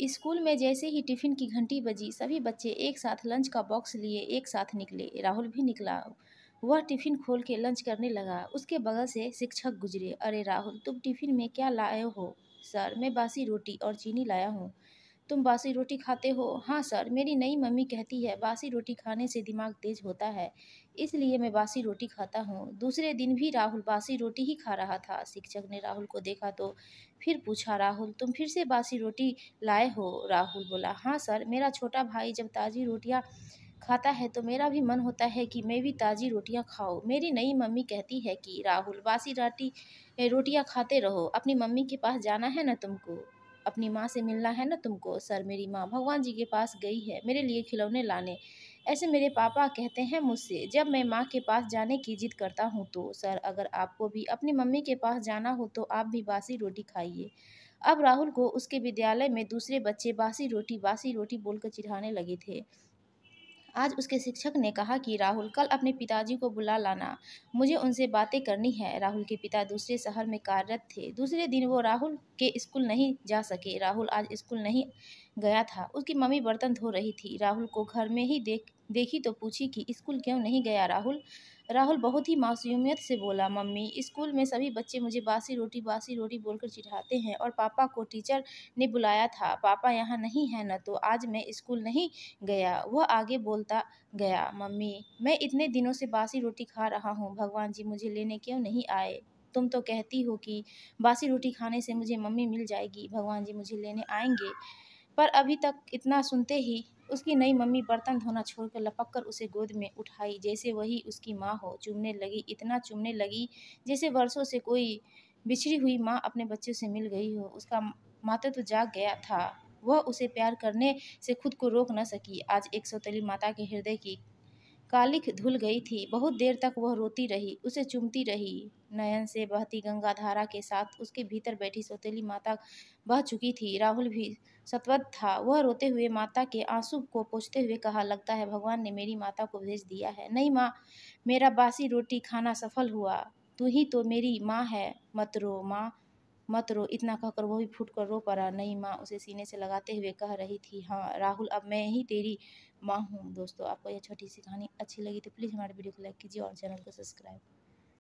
School में जैसे ही tiffin की घंटी बजी, सभी बच्चे एक साथ लंच का बॉक्स लिए एक साथ निकले। राहुल भी निकला। वह टिफिन खोल के लंच करने लगा। उसके बगल से शिक्षक गुजरे। अरे राहुल, तुम टिफिन में क्या लाए हो? सर, मैं बासी रोटी और चीनी लाया हूँ। तुम बासी रोटी खाते हो? हाँ सर, मेरी नई मम्मी कहती है बासी रोटी खाने से दिमाग तेज होता है, इसलिए मैं बासी रोटी खाता हूँ। दूसरे दिन भी राहुल बासी रोटी ही खा रहा था। शिक्षक ने राहुल को देखा तो फिर पूछा, राहुल तुम फिर से बासी रोटी लाए हो? राहुल बोला, हाँ सर, मेरा छोटा भाई जब ताज़ी रोटियाँ खाता है तो मेरा भी मन होता है कि मैं भी ताज़ी रोटियां खाऊं। मेरी नई मम्मी कहती है कि राहुल बासी रोटियां खाते रहो, अपनी मम्मी के पास जाना है ना तुमको, अपनी माँ से मिलना है ना तुमको। सर, मेरी माँ भगवान जी के पास गई है मेरे लिए खिलौने लाने, ऐसे मेरे पापा कहते हैं मुझसे जब मैं माँ के पास जाने की जिद करता हूँ तो। सर, अगर आपको भी अपनी मम्मी के पास जाना हो तो आप भी बासी रोटी खाइए। अब राहुल को उसके विद्यालय में दूसरे बच्चे बासी रोटी बोलकर चिढ़ाने लगे थे। आज उसके शिक्षक ने कहा कि राहुल, कल अपने पिताजी को बुला लाना, मुझे उनसे बातें करनी है। राहुल के पिता दूसरे शहर में कार्यरत थे। दूसरे दिन वो राहुल के स्कूल नहीं जा सके। राहुल आज स्कूल नहीं गया था। उसकी मम्मी बर्तन धो रही थी। राहुल को घर में ही देखी तो पूछी कि स्कूल क्यों नहीं गया राहुल? राहुल बहुत ही मासूमियत से बोला, मम्मी, स्कूल में सभी बच्चे मुझे बासी रोटी बोलकर चिढ़ाते हैं और पापा को टीचर ने बुलाया था। पापा यहाँ नहीं है न, तो आज मैं स्कूल नहीं गया। वह आगे बोलता गया, मम्मी, मैं इतने दिनों से बासी रोटी खा रहा हूँ, भगवान जी मुझे लेने क्यों नहीं आए? तुम तो कहती हो कि बासी रोटी खाने से मुझे मम्मी मिल जाएगी, भगवान जी मुझे लेने आएंगे। पर अभी तक इतना सुनते ही उसकी नई मम्मी बर्तन धोना छोड़कर लपक कर उसे गोद में उठाई, जैसे वही उसकी माँ हो। चूमने लगी, इतना चूमने लगी जैसे वर्षों से कोई बिछड़ी हुई माँ अपने बच्चे से मिल गई हो। उसका मातृत्व जाग गया था। वह उसे प्यार करने से खुद को रोक न सकी। आज एक सौतेली माता के हृदय की कालिख धुल गई थी। बहुत देर तक वह रोती रही, उसे चूमती रही। नयन से बहती गंगा धारा के साथ उसके भीतर बैठी सौतेली माता बह चुकी थी। राहुल भी सतवत था। वह रोते हुए माता के आंसू को पोंछते हुए कहा, लगता है भगवान ने मेरी माता को भेज दिया है। नहीं माँ, मेरा बासी रोटी खाना सफल हुआ। तू ही तो मेरी माँ है। मत रो माँ, मत रो। इतना कहकर वो भी फूट कर रो पड़ा। नहीं माँ उसे सीने से लगाते हुए कह रही थी, हाँ राहुल, अब मैं ही तेरी माँ हूँ। दोस्तों, आपको यह छोटी सी कहानी अच्छी लगी तो प्लीज़ हमारे वीडियो को लाइक कीजिए और चैनल को सब्सक्राइब